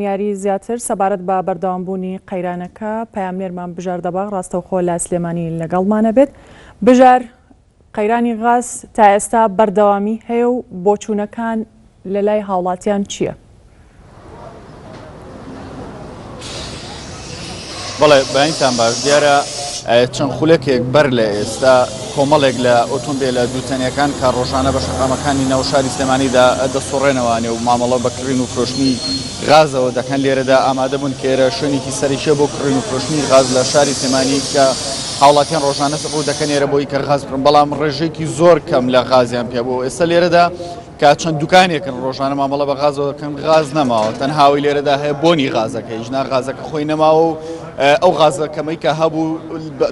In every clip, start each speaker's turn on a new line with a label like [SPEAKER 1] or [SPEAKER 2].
[SPEAKER 1] یاری زیاتر سەبارەت بە بەردەوامبوونی قەیرانەکە پەیامنێرمان بژار دەباغ ڕاستەوخۆ لە سلێمانی لەگەڵمانە بێت. بژار قەیرانی غاز تا ئێستا بەردەوامی هەیە و بۆچوونەکان لە لای هاوڵاتیان چییە؟
[SPEAKER 2] بەڵێ بەینتان باش دیارە چەند خولەکێک بەر لە ئێستا کۆمەڵێک لە ئۆتۆمبیلە دووتەنیەکان کار ڕۆژانە بە شەقامەکانی ناو شاری سلێمانیدا دەسوڕێنەوەوانێ و مامەڵە بە کڕین و فرۆشتنی غازەوە دەکەن. لێرەدا ئامادە بوون کێرە شوێنێکی سەرکیە بۆ کڕین و فرۆشتنی غاز لە شاری سلێمانی کە هاوڵاتیان ڕۆژانە ڕوو دەکەن ئێرە بۆی کە غاز بکڕن، بەڵام ڕێژێکی زۆر کەم لە غازیان پێ بوو. ئێستا لێرەدا کە چەند دوکانێکن ڕۆژانە مامەڵە بە غازەوە دەکەن، غاز نەماوە، تەنهاوی لێرەدا هەیە بۆنی غازەکە، هیچ غازەکە خۆی نەماوە و ئەو غازە کەمەی کە هەبوو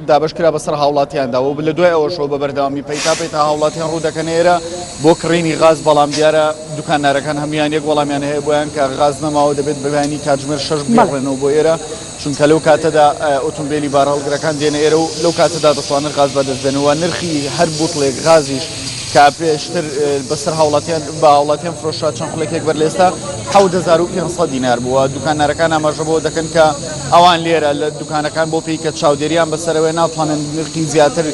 [SPEAKER 2] دابشکرا بەسەر هاوڵاتیاندا و لە دوای ئەوەشەوە بە بەردەوامی پەیتا هاوڵاتیان ڕوو دەکەن ئێرە بۆ کڕینی غاز، بەڵام دیارە دوکاندارەکان هەمویان یەک وەڵامیان هەیە بۆیان کە غاز نەماوە دەبێت بەبیانی کاتژمێر 6 بگەڕێنەوە بۆ ئێرە، چونکە لەو کاتەدا ئۆتۆمبیلی بارهەڵگرەکان دێنە ئێرە و لەو کاتەدا دەتوانن غاز بەدەستبێنەوە. نرخی هەر بوتڵێک غازیش کە پێشتر بەسەر هاوڵاتیان بە هاوڵاتیان فرۆشا چەند خولەکێک بەر لە ئێستا 7500 دینار بووە. دوکاندارەکان ئاماژە بۆ دەکەن کە ئەوان لێرە لە دوکانەکان بۆ پێی کە چاودێریان بەسەرەوەی ناتوانن نرخی زیاتر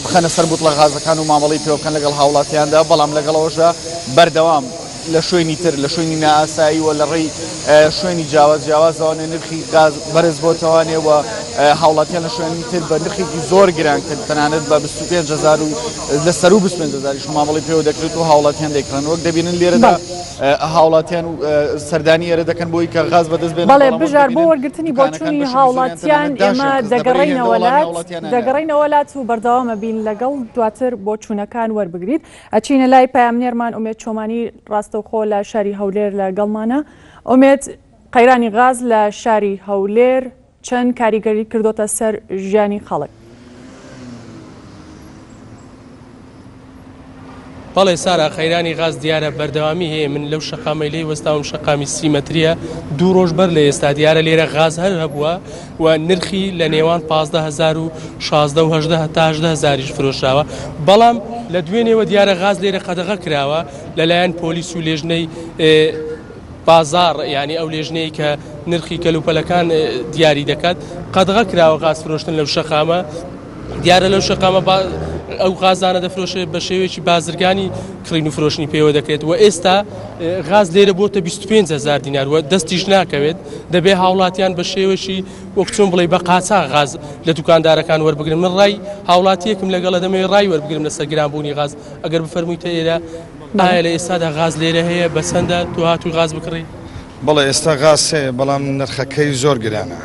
[SPEAKER 2] بخەنە سەر بوتڵە غازەکان و مامەڵی پێ بکەن لەگەڵ هاوڵاتیاندا، بەڵام لەگەڵەوەشدا بەردەوام لە شوێنی تر لە شوێنی نائاسایی و لە ڕێی شوێنی جیاوازەوانێ نرخی غاز بەرز بۆتەوانێ و هاوڵاتیان لە شوێنی تر بە نرخێکی زۆر گرانتر تەنانەت بە 25000 و لەسەر و 25000 مامەڵی پێوە دەکرێت و هاوڵاتیان دەیکڕن. وەک دەبینن لێرەدا هاوڵاتیان و سەردانی ئێرە دەکەن بۆی کە غاز بەدەست بێنن.
[SPEAKER 1] بەڵێ بژار بۆ وەرگرتنی بۆچوونی هاوڵاتیان ئێمە دەگەڕینەوە وڵات و بەردەوامە بین لەگەڵ دواتر بۆچوونەکان وەربگریت. ئەچینە لای پەیامنێرمان ئومێد چۆمانی ڕاستەوخۆ لە شاری هەولێر لەگەڵمانە. ئومێد قەیرانی غاز لە شاری هەولێر چەند کاریگەری کردوتە سەر ژیانی خەڵک؟
[SPEAKER 3] بەڵێ سارا، قەیرانی غاز دیارە بەردەوامی هەیە. من لەو شەقامەی لێی وەستاوم شەقامی 30 مەتریە، 2 ڕۆژ بەر لە ئێستا دیارە لێرە غاز هەر هەبووە و نرخی لە نێوان 15000 و 16 و 18 تا 18000 فرۆشاوە. بەڵام لە دوێنێەوە دیارە غاز لێرە قەدەغە کراوە لەلایەن پۆلیس و لێژنەی بازار، یعنی ئەو لێژنەی کە نرخی کەلوپەلەکان دیاری دەکات، قەدەغە کراوە غاز فرۆشتن لەو شەقامە. دیارە لەو شەقامە ئەو غازانە دەفرۆشێت بە شێوەیەکی بازرگانی کڕین و فرۆشتنی پێوە دەکرێت و ئێستا غاز لێرە بۆتە 25000 دینار و دەستیش ناکەوێت. دەبێ هاوڵاتیان بە شێوەشی وەک چۆن بڵێ بە قاچاق غاز لە دوکاندارەکان وەربگرن. من ڕای هاوڵاتیەکم لەگەڵە دەمەوێت ڕای وەربگرم لەسەر گرانبوونی غاز. ئەگەر بفەرموویتە ئێرە ئایا لە ئێستادا غاز لێرە هەیە بەسەندە تو هاتووی غاز بکڕی؟
[SPEAKER 4] بەڵێ ئێستا غاز هەیە، بەڵام نرخەکەی زۆر گرانە،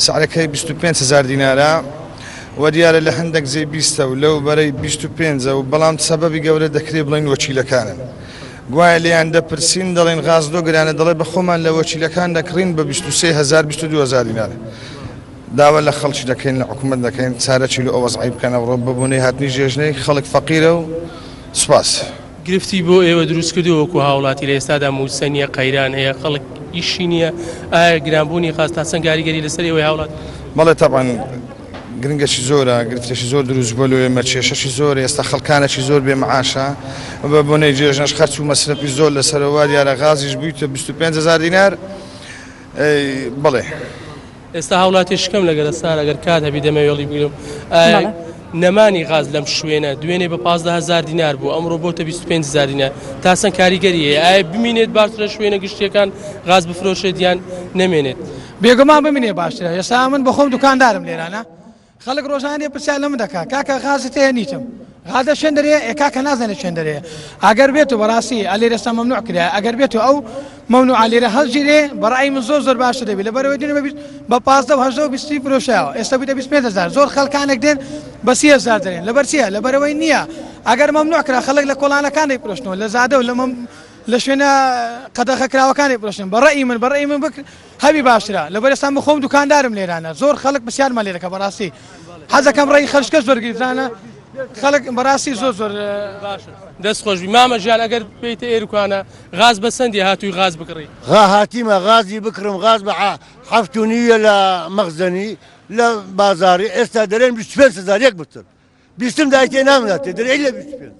[SPEAKER 4] سعرەکەی 25000 دینارە و دیارە لە هەندێک جێ 20 و لەو بەرەی 25 و بەڵام سەبەبی گەورە دەکرێت بڵین وەکیلەکانن. گوایە لێیان دەپرسین دەڵێن غاز دۆ گرانە، دەڵێ بە خۆمان لە وەکیلەکان دەکڕین بە 23000 22000 دینار. داوا لە خەڵکی دەکەین، لە حکوومەت دەکەین چارەکی لە ئەوە وەزعی بکەنە ڕۆ ببوونەی هاتنی ژێژنەی خەڵک فەقیرە و سوپاس.
[SPEAKER 3] گرفتی بۆ ئێوە دروست کردو وەکو هاوڵاتی لە ئێستادا موسەنیە قەیران هەیە، خەڵک ئیشی نییە. ئایا گرانبوونی غاز تا چەند کاریگەری لەسەر ئێوەی هاوڵات؟
[SPEAKER 4] بەڵێ تەبعاً گرنگەشی زۆرە، گرفتێکی زۆر دروست بۆ لێ مەچێشەشی زۆر، ئێستا خەڵکانێکی زۆر بێ مەعاشە بە بۆنەی جێژنەش خەرچ و مەسرەفی زۆر لەسەرەوە دیارە غازیش بوویتە 25000 دینار. بڵێ
[SPEAKER 3] ئێستا هاوڵاتی شکەم لەگەرە سار ئەگەر کات هەبی دەمەوێڵی بگرم نەمانی غاز لەم شوێنە دوێنێ بە 15000 دینار بوو، ئەمڕۆ بۆتە 25000 دینار. تا چەند کاریگەری هەیە؟ ئایا بمینێت باشترە شوێنە گشتیەکان غاز بفرۆشێت یان نەمێنێت؟
[SPEAKER 5] بێگومان بمینێ باشترە. ئێستا من بەخۆم دوکاندارم لێرانە، خەڵک ڕۆژانێ پرسیار لەم دەکات کاکە غازت هەیە؟ نیتم. غازە شوێن دەرەیە؟ کاکە نازانێت شوێن دەرەیە. ئەگەر بێت و بەڕاستی ئەلێرە ئێستا مەمنوع کرا، ئەگەر بێت و ئەو مەمنوع لێرە هەڵگیرێ بەڕای من زۆر باشتر دەبێت، لەبەرەوەی دێنە بە 15 و 18 و 20 فرۆشاوە، ئێستا بوویتە 25000. زۆر خەڵکانێک دێن بە 30000 دەرێن. لەبەر چییە؟ لەبەرەوەی نییە. ئەگەر مەمنوع کرا خەڵک لە کۆڵانەکان دەیفرۆشتنەوە، لە زادە و لە شوێنە قەدەغە کراوەکانی پرۆشتن. بەڕای من هەبی باشترە. لەبەر ئێستا بخۆم دوکاندارم لێرانە، زۆر خەڵک پرسیارمان لێ دەکات بەڕاستی حەزەکەم ڕێی خەرجکە زۆر گرتانە، خەڵک بەڕاستی زۆر
[SPEAKER 3] باشە. دەست خۆشبی مامە ژیان، ئەگەر بێیتە ئێرکوانە غاز بەسەندی هاتووی غاز بکڕی؟
[SPEAKER 6] هاتیمە غازی بکڕم، غاز بە 7.5 لە مەخزەنی لە بازاری ئێستا دەرێن 25000 بتر 20 دایکێ نامداتێ دەرێ لە 25.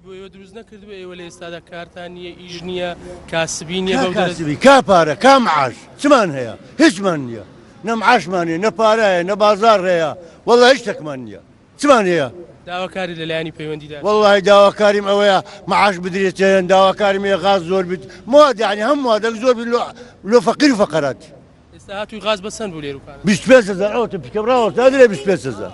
[SPEAKER 3] گرفتی بۆ ئێوە دروست نەکردووە ئێوە لە ئێستادا کارتان نییە ئیژ نییە کاسبی نییە بەو دەرەجە
[SPEAKER 6] كاسبي كابارة كامعاش سمان هي هشمان هي نمعاش مانية نبارة نبازار هي والله هشتك مانية سمان هي
[SPEAKER 3] داواکاری لەلایەنی پەیوەندیدا
[SPEAKER 6] والله داوا كريم اويا معاش بدريتين داوا كريم غاز زور بد مواد يعني هم مواد زور بد لو فقير فقرات
[SPEAKER 3] ئێستا هاتووی غاز بەسەند بوو لێروکان
[SPEAKER 6] 25000 اوت بكبراوت هذا 25000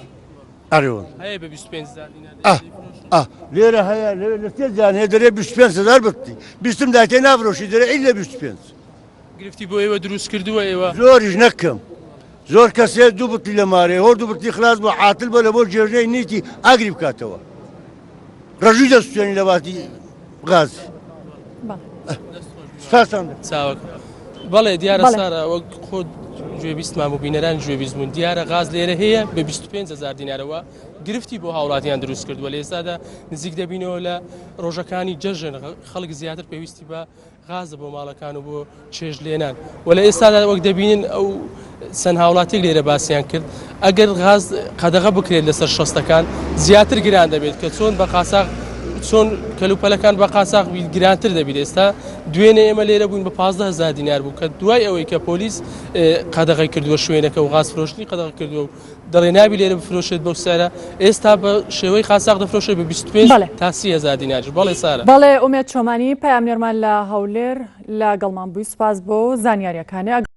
[SPEAKER 6] اريون
[SPEAKER 3] هەیە بە 25 دینار
[SPEAKER 6] ليرة هي لستيزان هي دري 25000 بكتي بيستم دايتين افروشي دري الا 25
[SPEAKER 3] گرفتی بۆ ئێوە دروست کردووە ئێوە
[SPEAKER 6] زورش نكم زور كاسيت دوبت لي ماري هور دوبت لي خلاص بو عاطل بلا بو جيرني نيتي اقرب كاتوا رجل دستوني لباتي غاز ساسان
[SPEAKER 3] چاوەک بەڵێ دیارە سارە وەک خۆ گوێبیستمان بۆ بینەران گوێبیستبوون دیارە غاز لێرە هەیە بە 25000 دینارەوە گرفتی بۆ هاوڵاتیان دروست کردووە لە ئێستادا نزیک دەبینەوە لە ڕۆژەکانی جەژن خەڵک زیاتر پێویستی بە غازە بۆ ماڵەکان و بۆ چێژ لێنان و لە ئێستادا وەک دەبینن ئەو چەند هاوڵاتێک لێرە باسییان کرد ئەگەر غاز قەدەغە بکرێت لەسەر شەستەکان زیاتر گران دەبێت کە چۆن بە قاساغ چۆن کەلوپەلەکان بە قاساغ گرانتر دەبێت ئێستا دوێنێ ئێمە لێرە بووین بە 15000 دینار بوو کە دوای ئەوەی کە پۆلیس قەدەغەی کردووە شوێنەکە و غاز فرۆشتنی قەدەغ کردووە و دەڵێ نابی لێرە بفرۆشێت بەو سارە ئێستا بە شێوەی قاساغ دەفرۆشێت بە 25 تا 30000 دینار بەڵێ سارە
[SPEAKER 1] بەڵێ ئومێد چۆمانی پەیامنێرمان لە هەولێر لە گەڵمان بووی سپاس بۆ زانیاریەکانی